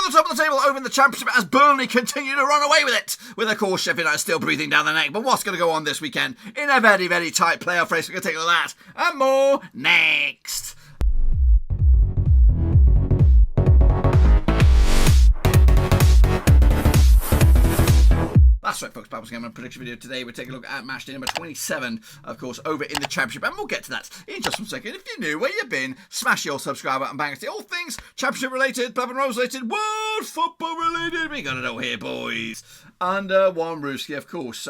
the top of the table over in the Championship as Burnley continue to run away with it. With, of course, Sheffield United still breathing down the neck. But what's going to go on this weekend in a very, very tight playoff race? We're going to take a look at that and more next. That's right, folks. Babble's Game prediction video today. We're taking a look at Matchday number 27, of course, over in the Championship. And we'll get to that in just 1 second. If you're new, where you've been, smash your subscribe button, bang it. All things Championship related, Blackburn Rovers related, world football related. We got it all here, boys. Under one Ruski, of course.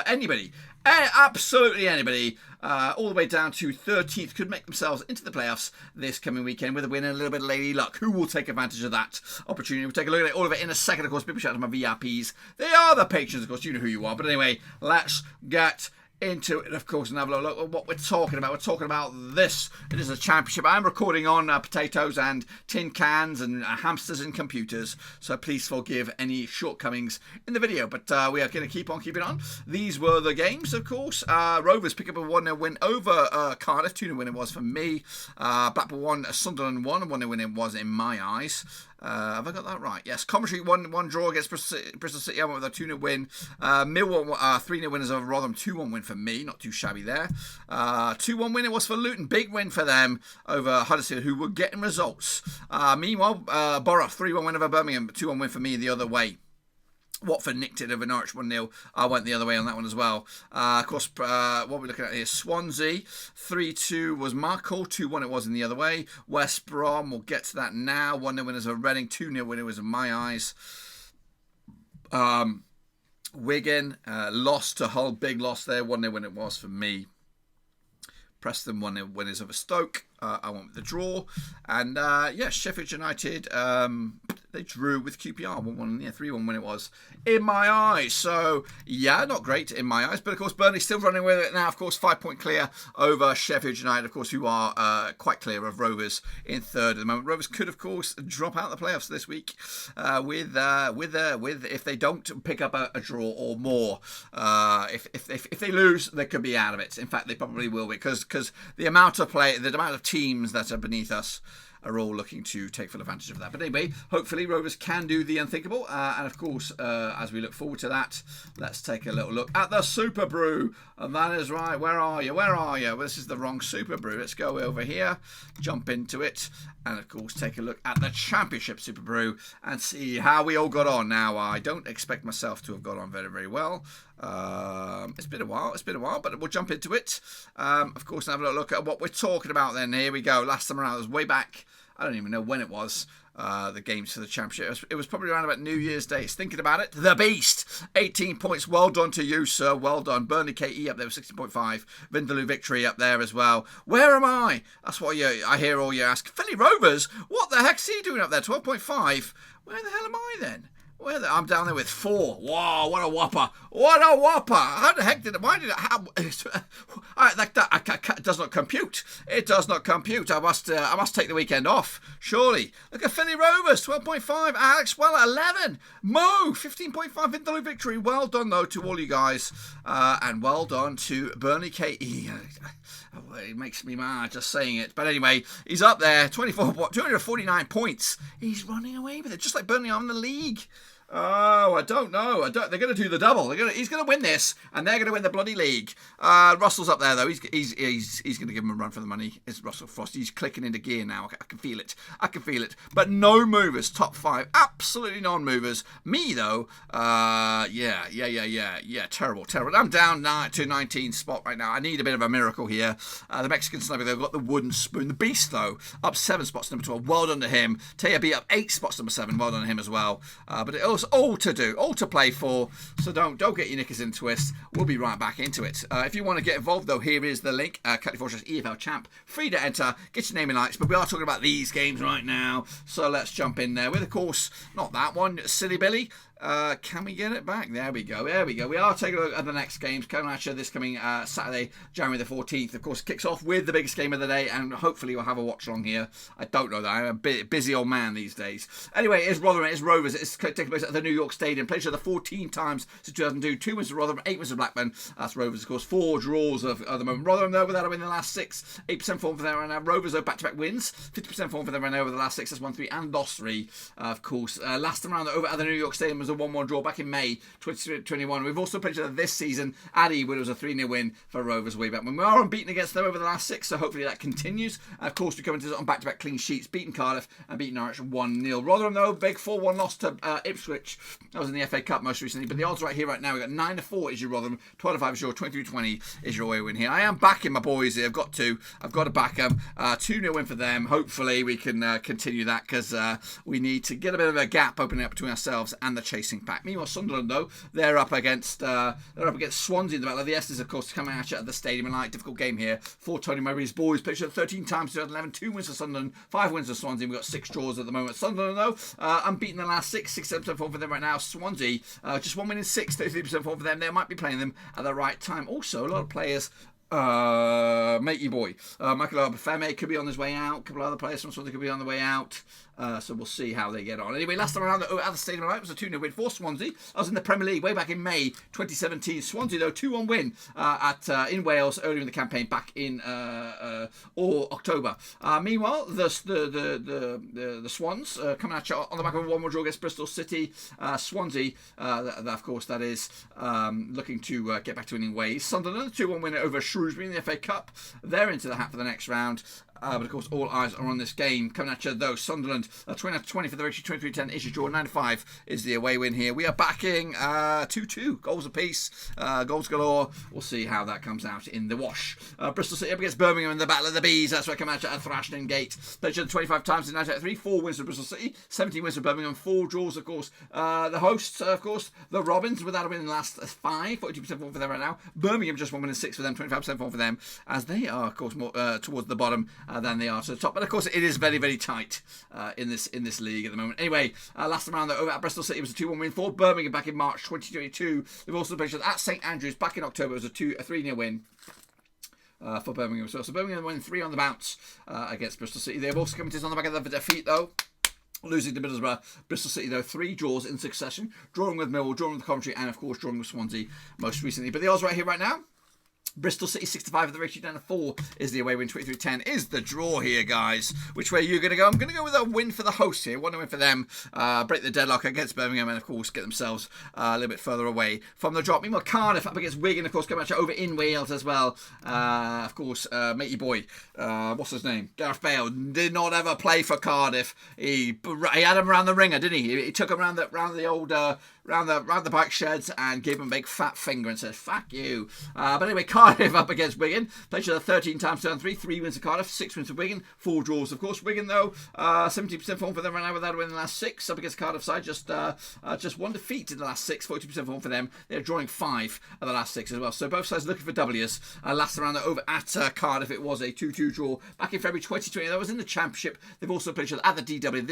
Anybody. Absolutely anybody, all the way down to 13th, could make themselves into the playoffs this coming weekend with a win and a little bit of lady luck. Who will take advantage of that opportunity? We'll take a look at all of it in a second. Of course, big shout out to my VIPs. They are the patrons, of course. You know who you are. But anyway, let's get into it, of course, and have a look at what we're talking about. We're talking about this. It is a Championship. I'm recording on potatoes and tin cans and hamsters and computers, so please forgive any shortcomings in the video, but we are going to keep on keeping on. These were the games, of course. Rovers pick up a 1-0 win over Cardiff. 2-0 win it was for me. Blackpool 1, Sunderland 1, 1-0 win it was in my eyes. Have I got that right? Yes. Coventry 1-1 draw against Bristol City. I went with a 2-0 win. Millwall 3-0 winners over Rotherham. 2-1 win for me. Not too shabby there. 2-1 win it was for Luton. Big win for them over Huddersfield, who were getting results. Meanwhile, Borough 3-1 win over Birmingham. 2-1 win for me the other way. Watford nicked it over Norwich 1-0. I went the other way on that one as well. Of course, what we're looking at here, Swansea 3-2 was Marco, 2-1 it was in the other way. West Brom, we'll get to that now. 1-0 winners of Reading, 2-0 winners in my eyes. Wigan lost to Hull, big loss there. 1-0 win it was for me. Preston 1-0 winners over Stoke. I went with the draw. And Sheffield United, they drew with QPR 1-1, 3-1 when it was in my eyes. So not great in my eyes, but of course Burnley still running with it now. Of course, 5-point clear over Sheffield United, of course, who are quite clear of Rovers in third at the moment. Rovers could, of course, drop out of the playoffs this week with if they don't pick up a draw or more. If they lose, they could be out of it. In fact, they probably will be because the amount of teams that are beneath us are all looking to take full advantage of that. But anyway, hopefully Rovers can do the unthinkable. And of course, as we look forward to that, let's take a little look at the Super Brew. And that is right. Where are you? Well, this is the wrong Super Brew. Let's go over here, jump into it, and of course take a look at the Championship Super Brew and see how we all got on. Now, I don't expect myself to have got on very, very well. It's been a while, but we'll jump into it. Of course, have a look at what we're talking about then. Here we go. Last time around, it was way back. I don't even know when it was. The games for the Championship. It was probably around about New Year's Day. Thinking about it, the Beast, 18 points. Well done to you, sir. Well done. Burnley KE up there with 16.5. Vindaloo Victory up there as well. Where am I? That's what I hear all you ask. Philly Rovers, what the heck's he doing up there? 12.5. Where the hell am I then? I'm down there with 4. Wow, what a whopper. What a whopper. How the heck it does not compute. It does not compute. I must take the weekend off, surely. Look at Philly Rovers, 12.5. Alex Weller, 11. Mo, 15.5. Vindaloo Victory. Well done, though, to all you guys. And well done to Burnley KE. It makes me mad just saying it. But anyway, he's up there, 249 points. He's running away with it, just like Burnley are in the league. Oh, I don't know. They're going to do the double. He's going to win this, and they're going to win the bloody league. Russell's up there though. He's going to give him a run for the money. It's Russell Frost. He's clicking into gear now. I can feel it. But no movers. Top 5. Absolutely non-movers. Me though. Terrible. I'm down to 19th spot right now. I need a bit of a miracle here. The Mexican sniper, they've got the wooden spoon. The Beast though, up 7 spots, number 12. Well done to him. Taya B up 8 spots, number 7. Well done to him as well. But it was all to play for, so don't get your knickers in a twist. We'll be right back into it. If you want to get involved though, here is the link. Cutty Fortress EFL Champ, free to enter, get your name in lights, but we are talking about these games right now, so let's jump in there with, of course, not that one, Silly Billy, Can we get it back? There we go. We are taking a look at the next games coming at you this coming Saturday, January the 14th. Of course, kicks off with the biggest game of the day, and hopefully we'll have a watch along here. I don't know that. I'm a bit busy old man these days. Anyway, it's Rotherham, it's Rovers. It's taking place at the New York Stadium. Played each other 14 times since 2002. 2 wins for Rotherham, 8 wins for Blackburn. That's Rovers, of course. 4 draws at the moment. Rotherham, though, without a win in the last 6. 8% form for them right now. Rovers, though, back-to-back wins. 50% form for them right now over the last 6. That's 1-3 and lost 3, of course. Last time around over at the New York Stadium was a 1-1 draw back in May 2021. We've also played each other this season at Ewood. It was a 3-0 win for Rovers way back when. We are unbeaten against them over the last 6, so hopefully that continues. Of course, we come into this on back-to-back clean sheets, beating Cardiff and beating Norwich 1-0. Rotherham, though, big 4-1 loss to Ipswich. That was in the FA Cup most recently, but the odds right here, right now, we've got 9-4 is your Rotherham, 12-5 is your, 23-20 is your away win here. I am backing my boys here. I've got to back them. 2-0 win for them. Hopefully we can continue that, because we need to get a bit of a gap opening up between ourselves and the chasing pack. Meanwhile, Sunderland, though, they're up against Swansea in the battle of the Esses, of course, coming at you at the stadium. A light, difficult game here for Tony Mowbray's boys. Played 13 times, 2011, 2 wins for Sunderland, 5 wins for Swansea. We've got 6 draws at the moment. Sunderland, though, unbeaten the last 6, 67% form for them right now. Swansea, just 1 win in 6, 33% form for them. They might be playing them at the right time. Also, a lot of players. Matey boy, Michael Obafemi could be on his way out. A couple of other players from Swansea could be on the way out. So we'll see how they get on. Anyway, last time around at the Stadium it was a 2-0 win for Swansea. I was in the Premier League way back in May 2017. Swansea, though, 2-1 win in Wales earlier in the campaign back in October. Meanwhile, the Swans coming at you on the back of a 1-1 draw against Bristol City. Swansea, of course, that is looking to get back to winning ways. Sunderland, 2-1 win over Shrewsbury in the FA Cup. They're into the hat for the next round. But of course, all eyes are on this game. Coming at you, though, Sunderland, 20-20 for the victory, 23-10 is your draw, 9-5 is the away win here. We are backing 2-2, goals apiece, goals galore. We'll see how that comes out in the wash. Bristol City up against Birmingham in the Battle of the Bees. That's where I come at you at Thrashing Gate. Played each other 25 times in 1983, 4 wins for Bristol City, 17 wins for Birmingham, 4 draws, of course. The hosts, of course, the Robins, without a win in the last 5, 42% form for them right now. Birmingham just 1 win in 6 for them, 25% form for them, as they are, of course, more towards the bottom than they are to the top. But of course, it is very, very tight in this league at the moment. Anyway, last time around, though, over at Bristol City, it was a 2-1 win for Birmingham back in March 2022. They've also played at St Andrews back in October. It was a 3-0 win. For Birmingham as well. So Birmingham win 3 on the bounce against Bristol City. They've also come to on the back of the defeat, though. Losing to Middlesbrough. Bristol City, though, 3 draws in succession. Drawing with Millwall, drawing with Coventry, and of course drawing with Swansea most recently. But the odds right here, right now. Bristol City 65 at the ratio, down to 4 is the away win. 23-10 is the draw here, guys. Which way are you going to go? I'm going to go with a win for the hosts here. 1 win for them. Break the deadlock against Birmingham and, of course, get themselves a little bit further away from the drop. Meanwhile, Cardiff up against Wigan, of course, coming at you over in Wales as well. Of course, matey boy, what's his name? Gareth Bale did not ever play for Cardiff. He had him around the ringer, didn't he? He took him around the old... round the bike sheds and gave him a big fat finger and said, fuck you. But anyway, Cardiff up against Wigan. Played each other 13 times, turn 3 wins for Cardiff, 6 wins for Wigan, 4 draws, of course. Wigan, though, 70% form for them right now without a win in the last 6. Up against Cardiff side, just 1 defeat in the last 6, 42% form for them. They're drawing 5 of the last 6 as well. So both sides looking for W's. Last round over at Cardiff, it was a 2-2 draw back in February 2020. That was in the Championship. They've also played each other at the DW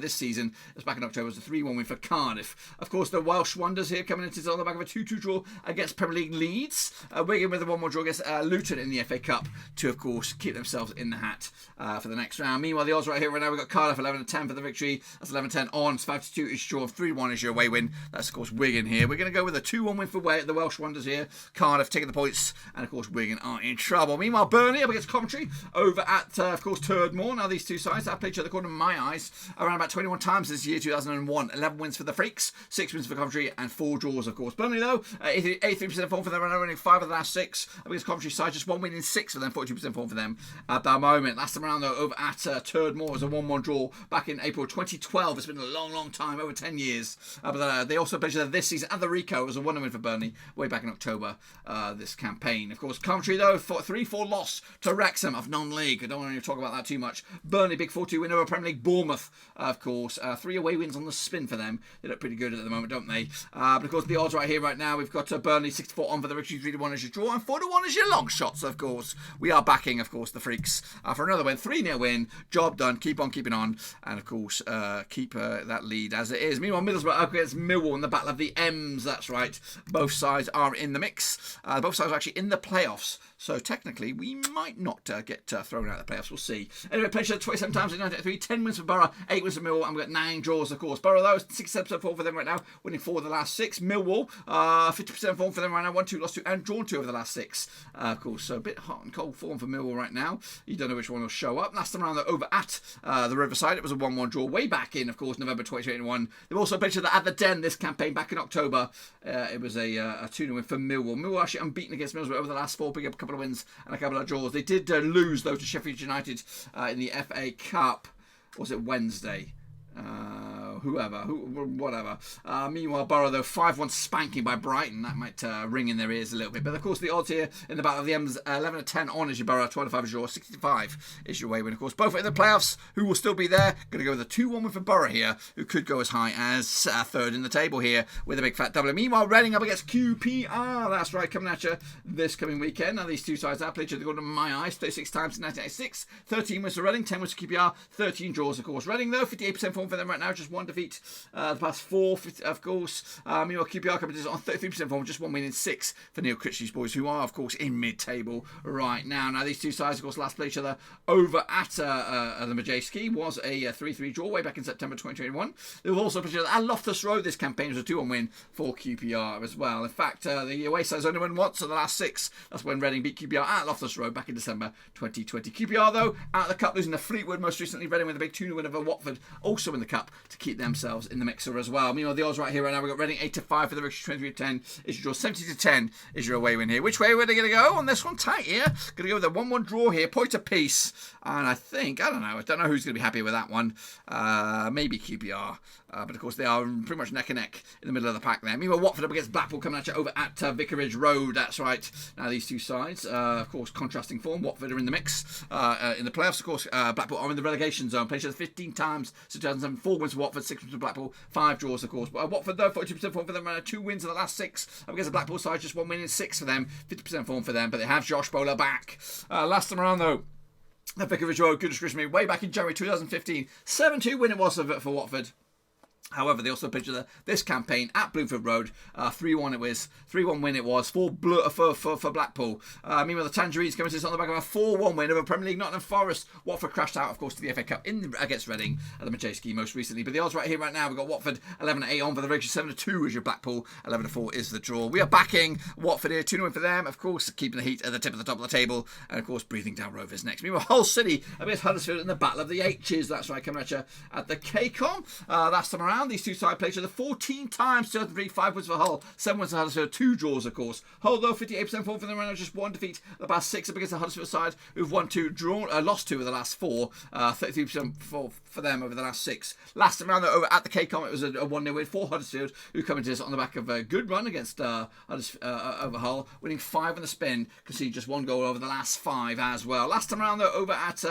this season. It was back in October. It was a 3-1 win for Cardiff. Of course, the Welsh Wonders here coming into on the back of a 2-2 draw against Premier League Leeds. Wigan with a 1-1 draw against Luton in the FA Cup to, of course, keep themselves in the hat for the next round. Meanwhile, the odds right here right now, we've got Cardiff 11-10 for the victory. That's 11-10 on. 5-2 is draw. 3-1 is your away win. That's, of course, Wigan here. We're going to go with a 2-1 win for the Welsh Wonders here. Cardiff taking the points, and, of course, Wigan are in trouble. Meanwhile, Burnley up against Coventry over at, of course, Turdmore. Now, these two sides have played each other, according to my eyes, around about 21 times this year, 2001. 11 wins for the Freaks, 6 wins for Coventry, and 4 draws, of course. Burnley, though, 83% form for them, winning 5 of the last 6. Against Coventry side, just 1 win in 6 for them, 42% form for them at that moment. Last time around, though, over at Turdmore, was a 1-1 draw back in April 2012. It's been a long, long time, over 10 years. But they also played this season at the Rico. It was a 1-win for Burnley way back in October this campaign. Of course, Coventry, though, 3-4 loss to Wrexham of non-league. I don't want to talk about that too much. Burnley, big 4-2 win over Premier League Bournemouth, of course. 3 away wins on the spin for them. They look pretty good at the moment, don't they? But of course, the odds right here, right now, we've got Burnley 64 on for the victory, 3-1 as your draw. draw, and 4-1 is your long shots, of course. We are backing, of course, the Freaks for another win. 3-0 win. Job done. Keep on keeping on. And, of course, keep that lead as it is. Meanwhile, Middlesbrough up against Millwall in the Battle of the M's. That's right. Both sides are in the mix. Both sides are actually in the playoffs. So technically, we might not get thrown out of the playoffs. We'll see. Anyway, played 27 times in 1993. 10 wins for Borough, 8 wins for Millwall, and we've got 9 draws, of course. Borough, though, 67% form for them right now, winning 4 of the last 6. Millwall, 50% form for them right now, 1-2, lost 2, and drawn 2 over the last 6. Of course, so a bit hot and cold form for Millwall right now. You don't know which one will show up. Last time around, they're over at the Riverside. It was a 1-1 draw way back in, of course, November 2021. They've also played at the Den this campaign back in October. It was a 2-0 win for Millwall. Millwall actually unbeaten against Middlesbrough over the last 4, picking up a couple of wins and a couple of draws. They did lose, though, to Sheffield United in the FA Cup. Was it Wednesday? Whatever. Meanwhile, Borough, though, 5-1 spanking by Brighton. That might ring in their ears a little bit. But, of course, the odds here in the Battle of the M's, 11-10 on is your Borough, 12-5 is your, 65 is your way win. Of course, both in the playoffs. Who will still be there? Going to go with a 2-1 win for Borough here, who could go as high as third in the table here with a big fat double. Meanwhile, Reading up against QPR. That's right, coming at you this coming weekend. Now, these two sides have played each other, according to my eyes, 36 times in 1986. 13 wins for Reading, 10 wins for QPR, 13 draws, of course. Reading, though, 58% form for them right now, just 1 defeat the past 4, of course. Meanwhile, QPR coming on 33% form, just 1 win in 6 for Neil Critchley's boys, who are, of course, in mid-table right now. Now, these two sides, of course, last played each other over at the Matchday. Was a 3-3 draw way back in September 2021. They've also played each other at Loftus Road this campaign. It was a 2-1 win for QPR as well. In fact, the away sides only won once in the last 6. That's when Reading beat QPR at Loftus Road back in December 2020. QPR, though, out of the Cup, losing to Fleetwood most recently. Reading with a big 2-0 win over Watford, also in the Cup, to keep themselves in the mixer as well. Meanwhile, the odds right here right now, we've got Reading 8-5 for the victory, 23-10 is your draw, 70-10 is your away win here. Which way are they going to go on this one? Tight here. Going to go with a 1-1 draw here, point apiece. And I don't know who's going to be happy with that one. Maybe QPR. But of course, they are pretty much neck and neck in the middle of the pack there. Meanwhile, Watford up against Blackpool coming at you over at Vicarage Road. That's right. Now, these two sides, of course, contrasting form. Watford are in the mix in the playoffs. Of course, Blackpool are in the relegation zone. Played each other 15 times since 2007. 4 wins for Watford, 6 wins for Blackpool, 5 draws, of course. But Watford, though, 42% form for them. 2 wins in the last 6. Up against the Blackpool side, just 1 win in 6 for them. 50% form for them. But they have Josh Bowler back. Last time around, though, at Vicarage Road, goodness gracious me, way back in January 2015. 7-2 win it was for Watford. However, they also played this campaign at Bloomfield Road. 3-1 it was. 3-1 win it was for Blackpool. Meanwhile, the Tangerines coming to this on the back of a 4-1 win over Premier League Nottingham Forest. Watford crashed out, of course, to the FA Cup against Reading at the Matchday most recently. But the odds right here, right now, we've got Watford 11-8 on for the regular, 7-2 is your Blackpool, 11-4 is the draw. We are backing Watford here, 2-0 win for them. Of course, keeping the heat at the tip of the top of the table. And, of course, breathing down Rovers next. Meanwhile, Hull City against Huddersfield in the Battle of the H's. That's right, coming at you at the KCOM. Last time around, these two sides played each other 14 times, 2-3, 5 wins for Hull, 7 wins for Huddersfield, 2 draws, of course. Hull, though, 58% form for them right now, just 1 defeat the past 6 up against the Huddersfield side, who've won 2, lost 2 of the last 4, 33% for them over the last 6. Last time around, though, over at the KCOM, it was a 1-0 win for Huddersfield, who come into this on the back of a good run against over Hull, winning 5 in the spin, conceded just 1 goal over the last 5 as well. Last time around, though, over at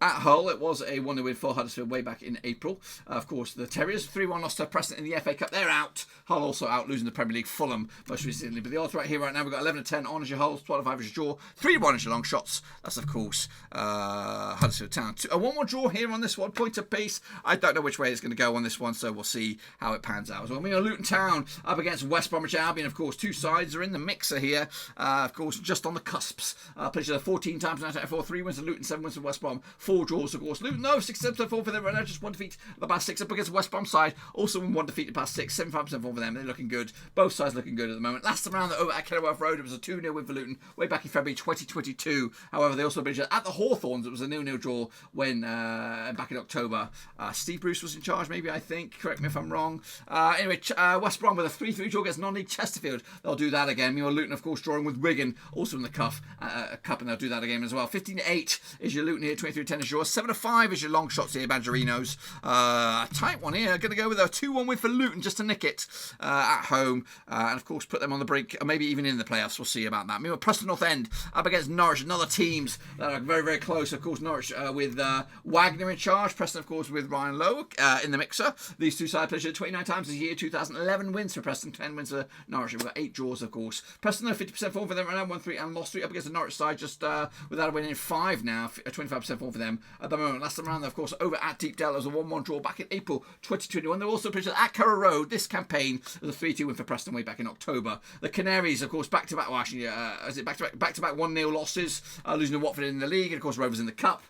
Hull, it was a 1-0 win for Huddersfield way back in April. Of course, the Terriers 3-1 lost to Preston in the FA Cup. They're out. Hull also out, losing the Premier League. Fulham most recently. But the odds right here, right now, we've got 11-10 on as your Hull, 12-5 as your draw, 3-1 as your long shots. That's, of course, Huddersfield Town. A 1-1 draw here on this one, point apiece. I don't know which way it's going to go on this one, so we'll see how it pans out as well. Meanwhile, Luton Town up against West Bromwich Albion. Of course, two sides are in the mixer here. Of course, just on the cusps. Played each other 14 times in 1994. 3 wins for Luton, 7 wins for West Brom, 4 draws, of course. Luton, though, 6-7 for them right now, just 1 defeat the past 6 up against West Brom side. Also in 1 defeat the past 6, 75% for them. They're looking good. Both sides looking good at the moment. Last time around, over at Kenilworth Road, it was a 2-0 win for Luton way back in February 2022. However, they also played at the Hawthorns. It was a 0-0 draw when back in October. Steve Bruce was in charge, maybe, I think. Correct me if I'm wrong. Anyway, West Brom with a 3-3 draw against non-league Chesterfield. They'll do that again. Meanwhile, Luton, of course, drawing with Wigan, also in the Cup, and they'll do that again as well. 15-8 is your Luton here, 23-10 is yours. 7-5 is your long shots here, Badgerinos. Tight one here. Going to go with a 2-1 win for Luton just to nick it at home. And, of course, put them on the brink, or maybe even in the playoffs. We'll see about that. Meanwhile, Preston North End up against Norwich. Another teams that are very, very close. Of course, Norwich with Wagner in charge. Preston, of course, with Ryan Lowe in the mixer. These two sides played 29 times this year. 2011 wins for Preston, 10 wins for Norwich. We've got 8 draws, of course. Preston, 50% form for them right now. 1-3 and lost 3 up against the Norwich side just without a win in 5 now. 25% form for them at the moment. Last time around, of course, over at Deepdale, it was a 1-1 draw back in April 2021. They also played at Carrow Road. This campaign was a 3-2 win for Preston way back in October. The Canaries, of course, back-to-back, well, actually, is it back-to-back 1-0 losses, losing to Watford in the league, and, of course, Rovers in the Cup.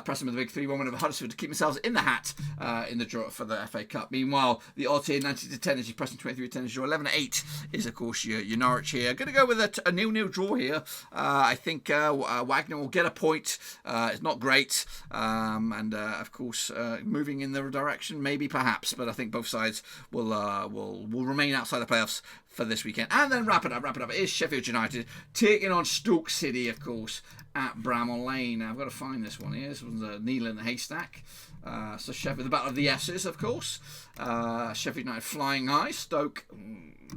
Preston with a big 3-1 win over Huddersfield to keep themselves in the hat in the draw for the FA Cup. Meanwhile, the odds here, 90-10, as you Preston 23-10 as your 11-8 is, of course, your Norwich here. Going to go with a 0-0 draw here. I think Wagner will get a point. It's not great. And, of course, moving in the direction, maybe, perhaps. But I think both sides will remain outside the playoffs for this weekend. And then wrap it up. It is Sheffield United taking on Stoke City, of course, at Bramall Lane. Now, I've got to find this one here. This one's a needle in the haystack. So Sheffield, the battle of the S's, of course. Sheffield United flying high. Stoke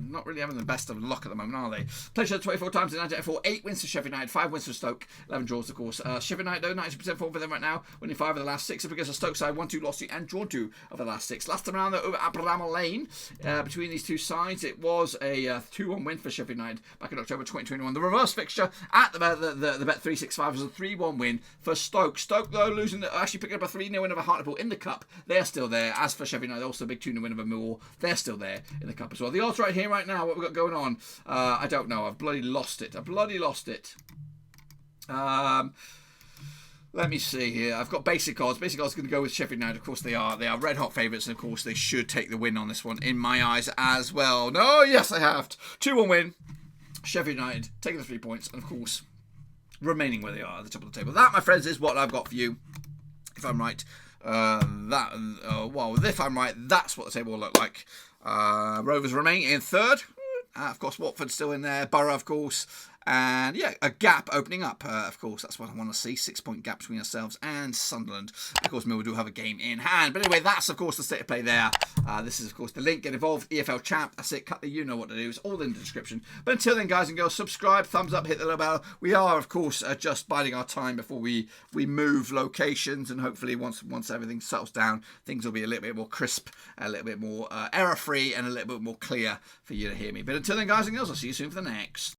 not really having the best of luck at the moment, are they? Played 24 times in 1984. 8 wins for Sheffield United, 5 wins for Stoke, 11 draws, of course. Sheffield United, though, 90% form for them right now, winning 5 of the last 6 up against the Stoke side, 1-2 lost 2 and drawn 2 of the last 6. Last time around, though, over at Bramall Lane, between these two sides, it was a 2-1 win for Sheffield United back in October 2021. The reverse fixture at the Bet365 was a 3-1 win for Stoke. Stoke, though, actually picking up a 3-0 win over Hartlepool in the Cup. They're still there. As for Sheffield United, also a big 2-0 win over Millwall. They're still there in the Cup as well. The odds right here, right now, what we've got going on, I don't know. I've bloody lost it. Let me see here. I've got basic odds. Basic odds going to go with Sheffield United. Of course, they are red hot favourites, and of course, they should take the win on this one in my eyes as well. No, yes, they have. 2-1 win. Sheffield United taking the 3 points, and of course, remaining where they are at the top of the table. That, my friends, is what I've got for you. If I'm right, if I'm right, that's what the table will look like. Rovers remain in 3rd. Of course, Watford still in there. Borough, of course. And, yeah, a gap opening up, of course. That's what I want to see. 6-point gap between ourselves and Sunderland. Of course, Millwall do have a game in hand. But anyway, that's, of course, the state of play there. This is, of course, the link. Get involved. EFL Champ. That's it. You know what to do. It's all in the description. But until then, guys and girls, subscribe, thumbs up, hit the little bell. We are, of course, just biding our time before we move locations. And hopefully, once everything settles down, things will be a little bit more crisp, a little bit more error-free, and a little bit more clear for you to hear me. But until then, guys and girls, I'll see you soon for the next.